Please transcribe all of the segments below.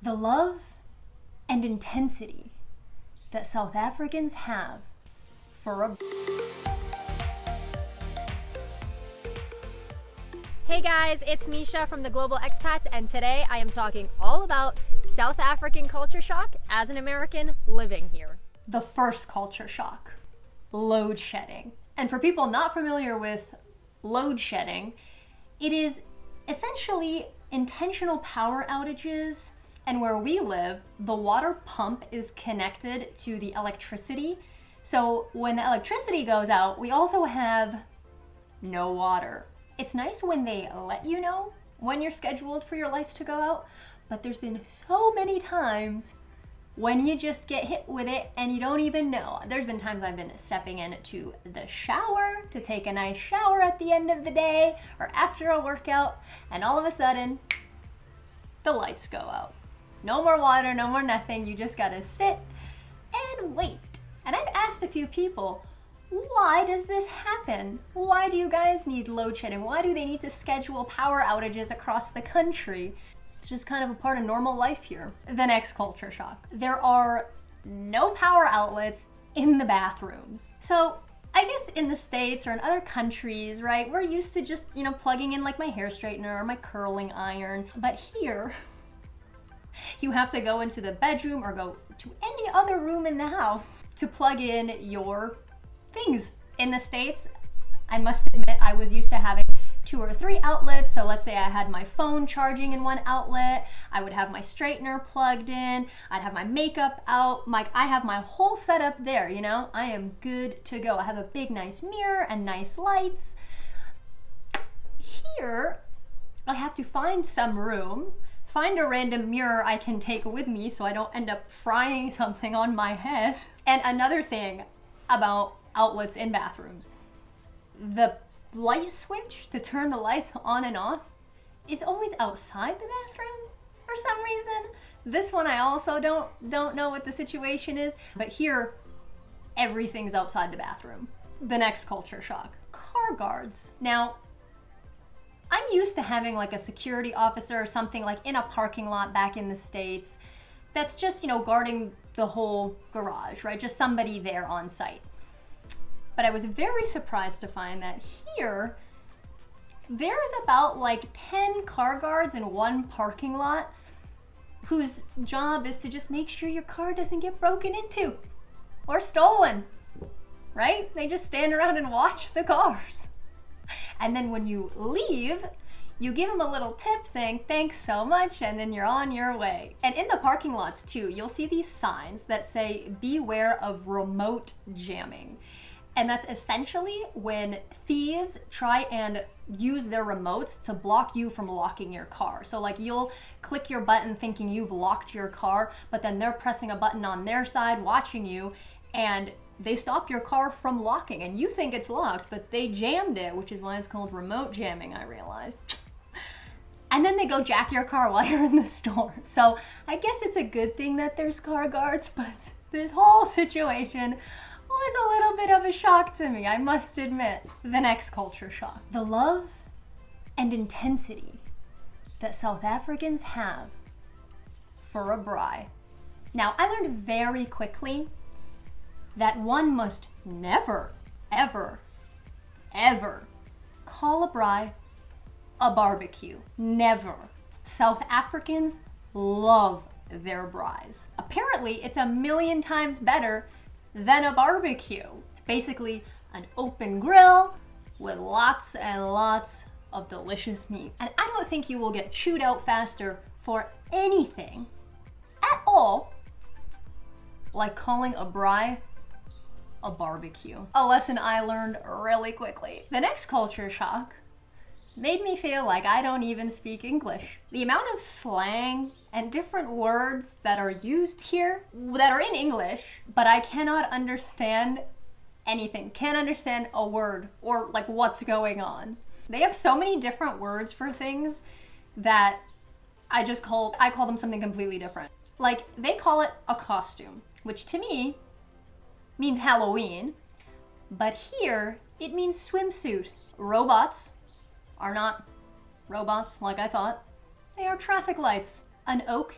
The love and intensity that South Africans have for a... Hey guys, it's Misha from the Global Expats, and today I am talking all about South African culture shock as an American living here. The first culture shock, load shedding. And for people not familiar with load shedding, it is essentially intentional power outages, and where we live, the water pump is connected to the electricity. So when the electricity goes out, we also have no water. It's nice when they let you know when you're scheduled for your lights to go out, but there's been so many times when you just get hit with it and you don't even know. There's been times I've been stepping into the shower to take a nice shower at the end of the day or after a workout, and all of a sudden, the lights go out. No more water, no more nothing. You just gotta sit and wait. And I've asked a few people, why does this happen? Why do you guys need load shedding? Why do they need to schedule power outages across the country? It's just kind of a part of normal life here. The next culture shock. There are no power outlets in the bathrooms. So I guess in the States or in other countries, right, we're used to just, plugging in like my hair straightener or my curling iron. But here, you have to go into the bedroom or go to any other room in the house to plug in your things. In the States, I must admit, I was used to having 2 or 3 outlets. So let's say I had my phone charging in one outlet, I would have my straightener plugged in, I'd have my makeup out, I have my whole setup there, I am good to go. I have a big nice mirror and nice lights. Here, I have to find some room, find a random mirror I can take with me so I don't end up frying something on my head. And another thing about outlets in bathrooms, the light switch to turn the lights on and off is always outside the bathroom for some reason. This one I also don't know what the situation is, but here everything's outside the bathroom. The next culture shock, car guards. Now, I'm used to having like a security officer or something like in a parking lot back in the States that's just, guarding the whole garage, right? Just somebody there on site. But I was very surprised to find that here, there's about like 10 car guards in one parking lot whose job is to just make sure your car doesn't get broken into or stolen, right? They just stand around and watch the cars. And then when you leave, you give them a little tip saying, thanks so much, and then you're on your way. And in the parking lots too, you'll see these signs that say, beware of remote jamming. And that's essentially when thieves try and use their remotes to block you from locking your car. So like you'll click your button thinking you've locked your car, but then they're pressing a button on their side watching you, and they stop your car from locking, and you think it's locked, but they jammed it, which is why it's called remote jamming, I realized. And then they go jack your car while you're in the store. So I guess it's a good thing that there's car guards, but this whole situation was a little bit of a shock to me, I must admit. The next culture shock. The love and intensity that South Africans have for a braai. Now, I learned very quickly that one must never, ever, ever call a braai a barbecue. Never. South Africans love their braais. Apparently, it's 1,000,000 times better than a barbecue. It's basically an open grill with lots and lots of delicious meat. And I don't think you will get chewed out faster for anything at all like calling a braai a barbecue. A lesson I learned really quickly. The next culture shock made me feel like I don't even speak English. The amount of slang and different words that are used here that are in English, but I cannot understand anything. Can't understand a word or like what's going on. They have so many different words for things that I call them something completely different. Like they call it a costume, which to me means Halloween, but here it means swimsuit. Robots are not robots like I thought. They are traffic lights. An oak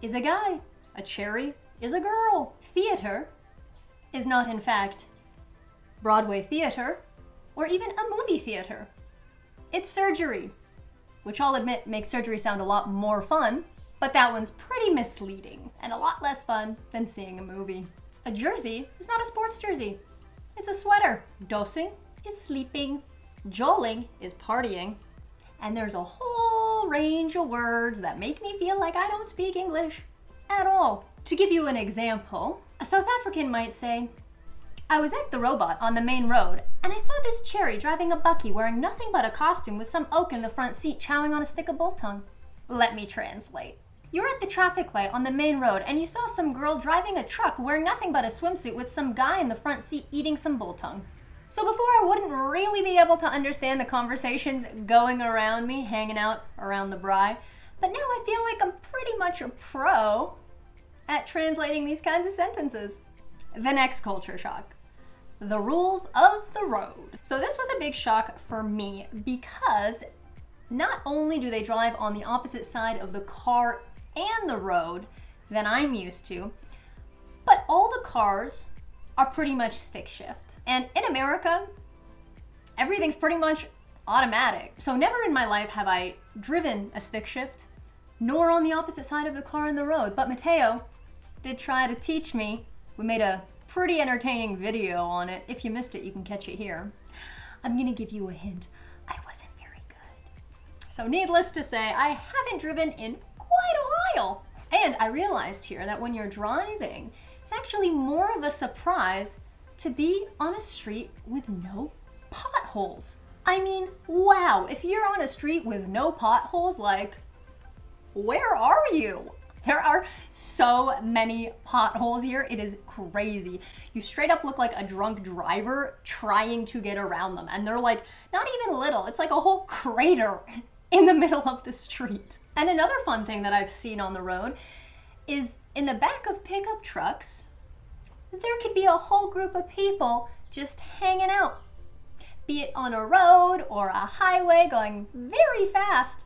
is a guy. A cherry is a girl. Theater is not, in fact, Broadway theater or even a movie theater. It's surgery, which I'll admit makes surgery sound a lot more fun, but that one's pretty misleading and a lot less fun than seeing a movie. A jersey is not a sports jersey. It's a sweater. Dosing is sleeping. Joling is partying. And there's a whole range of words that make me feel like I don't speak English at all. To give you an example, a South African might say, I was at the Robot on the main road, and I saw this cherry driving a bucky wearing nothing but a costume with some oak in the front seat chowing on a stick of biltong. Let me translate. You were at the traffic light on the main road, and you saw some girl driving a truck wearing nothing but a swimsuit with some guy in the front seat eating some biltong. So before I wouldn't really be able to understand the conversations going around me, hanging out around the braai, but now I feel like I'm pretty much a pro at translating these kinds of sentences. The next culture shock. The rules of the road. So this was a big shock for me because not only do they drive on the opposite side of the car and the road than I'm used to, but all the cars are pretty much stick shift. And in America, everything's pretty much automatic. So never in my life have I driven a stick shift, nor on the opposite side of the car and the road. But Mateo did try to teach me. We made a pretty entertaining video on it. If you missed it, you can catch it here. I'm gonna give you a hint. I wasn't very good. So needless to say, I haven't driven in quite a while. And I realized here that when you're driving, it's actually more of a surprise to be on a street with no potholes. I mean, wow, if you're on a street with no potholes, like, where are you? There are so many potholes here, it is crazy. You straight up look like a drunk driver trying to get around them. And they're like, not even little, it's like a whole crater in the middle of the street. And another fun thing that I've seen on the road is in the back of pickup trucks, there could be a whole group of people just hanging out. Be it on a road or a highway going very fast.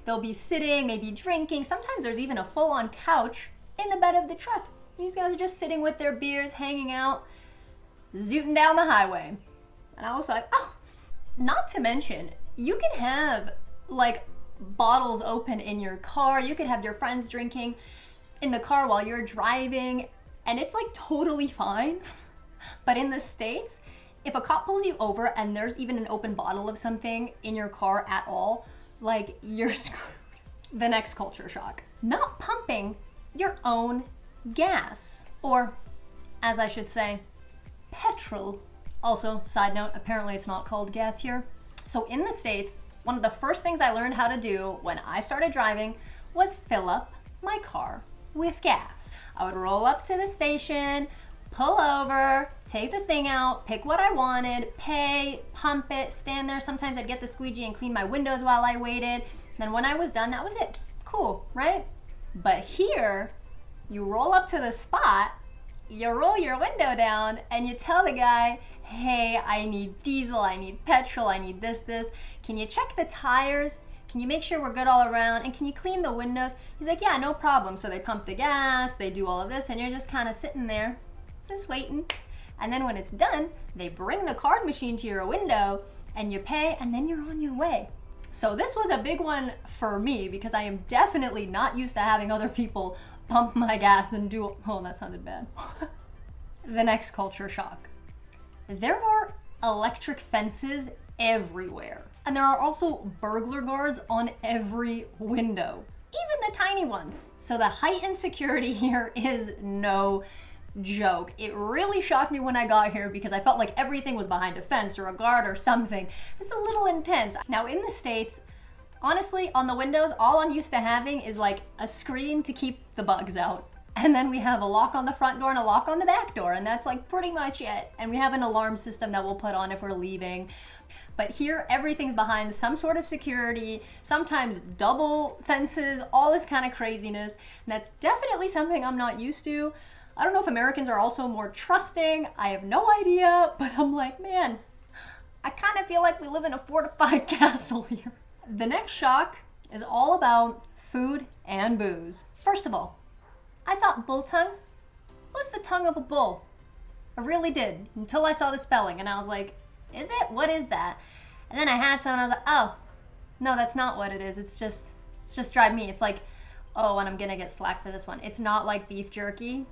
They'll be sitting, maybe drinking. Sometimes there's even a full-on couch in the bed of the truck. These guys are just sitting with their beers, hanging out, zooting down the highway. And I was like, oh, not to mention, you can have like bottles open in your car. You could have your friends drinking in the car while you're driving, and it's like totally fine. But in the States, if a cop pulls you over and there's even an open bottle of something in your car at all, like, you're screwed. The next culture shock. Not pumping your own gas. Or, as I should say, petrol. Also, side note, apparently it's not called gas here. So in the States, one of the first things I learned how to do when I started driving was fill up my car with gas. I would roll up to the station, pull over, take the thing out, pick what I wanted, pay, pump it, stand there. Sometimes I'd get the squeegee and clean my windows while I waited. Then when I was done, that was it. Cool, right? But here, you roll up to the spot, you roll your window down, and you tell the guy, hey, I need diesel, I need petrol, I need this. Can you check the tires? Can you make sure we're good all around? And can you clean the windows? He's like, yeah, no problem. So they pump the gas, they do all of this, and you're just kind of sitting there, just waiting. And then when it's done, they bring the card machine to your window and you pay, and then you're on your way. So this was a big one for me because I am definitely not used to having other people pump my gas and do, oh, that sounded bad. The next culture shock. There are electric fences everywhere. And there are also burglar guards on every window, even the tiny ones. So the heightened security here is no joke. It really shocked me when I got here because I felt like everything was behind a fence or a guard or something. It's a little intense. Now in the States, honestly, on the windows, all I'm used to having is like a screen to keep the bugs out. And then we have a lock on the front door and a lock on the back door, and that's like pretty much it. And we have an alarm system that we'll put on if we're leaving. But here, everything's behind some sort of security, sometimes double fences, all this kind of craziness. And that's definitely something I'm not used to. I don't know if Americans are also more trusting. I have no idea, but I'm like, man, I kind of feel like we live in a fortified castle here. The next shock is all about food and booze. First of all, I thought bull tongue was the tongue of a bull. I really did, until I saw the spelling and I was like, is it? What is that? And then I had some and I was like, oh, no, that's not what it is. It's just dried meat. It's like, oh, and I'm gonna get slack for this one. It's not like beef jerky,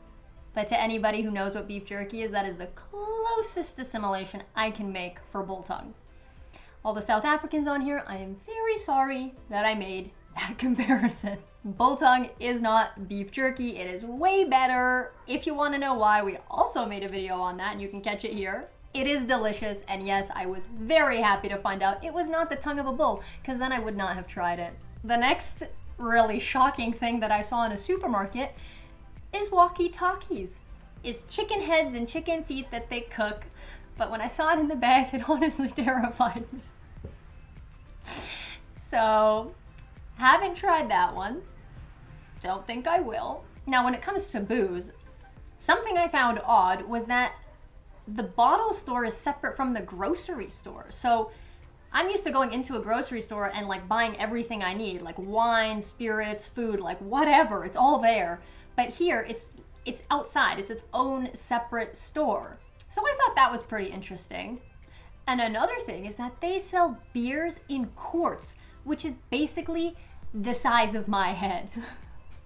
but to anybody who knows what beef jerky is, that is the closest assimilation I can make for bull tongue. All the South Africans on here, I am very sorry that I made that comparison. Bull tongue is not beef jerky. It is way better. If you want to know why, we also made a video on that and you can catch it here. It is delicious, and yes, I was very happy to find out it was not the tongue of a bull, because then I would not have tried it. The next really shocking thing that I saw in a supermarket is walkie-talkies. Is chicken heads and chicken feet that they cook, but when I saw it in the bag, it honestly terrified me. So, haven't tried that one. Don't think I will. Now, when it comes to booze, something I found odd was that the bottle store is separate from the grocery store. So I'm used to going into a grocery store and like buying everything I need, like wine, spirits, food, like whatever, it's all there. But here it's outside, it's its own separate store. So I thought that was pretty interesting. And another thing is that they sell beers in quarts, which is basically the size of my head.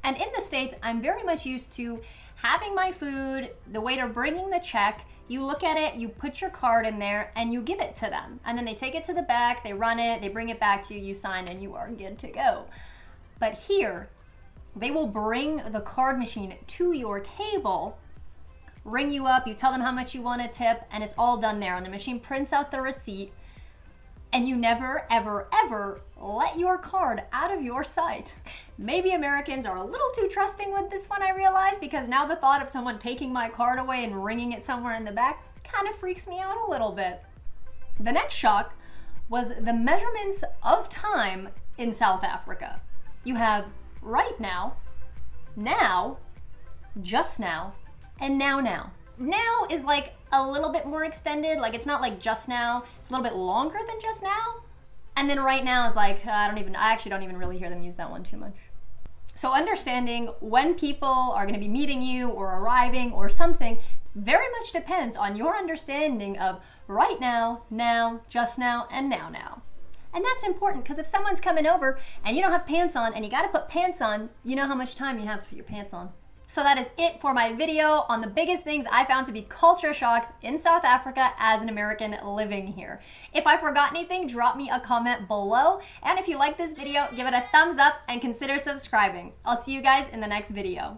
And in the States, I'm very much used to having my food, the waiter bringing the check, you look at it, you put your card in there, and you give it to them. And then they take it to the back, they run it, they bring it back to you, you sign, and you are good to go. But here, they will bring the card machine to your table, ring you up, you tell them how much you want to tip, and it's all done there. And the machine prints out the receipt, and you never, ever, ever let your card out of your sight. Maybe Americans are a little too trusting with this one, I realize, because now the thought of someone taking my card away and ringing it somewhere in the back kind of freaks me out a little bit. The next shock was the measurements of time in South Africa. You have right now, just now, and now. Now is like a little bit more extended, like it's not like just now, it's a little bit longer than just now. And then right now is like, I actually don't even really hear them use that one too much. So understanding when people are gonna be meeting you or arriving or something very much depends on your understanding of right now, just now, and now. And that's important because if someone's coming over and you don't have pants on and you gotta put pants on, you know how much time you have to put your pants on. So that is it for my video on the biggest things I found to be culture shocks in South Africa as an American living here. If I forgot anything, drop me a comment below. And if you like this video, give it a thumbs up and consider subscribing. I'll see you guys in the next video.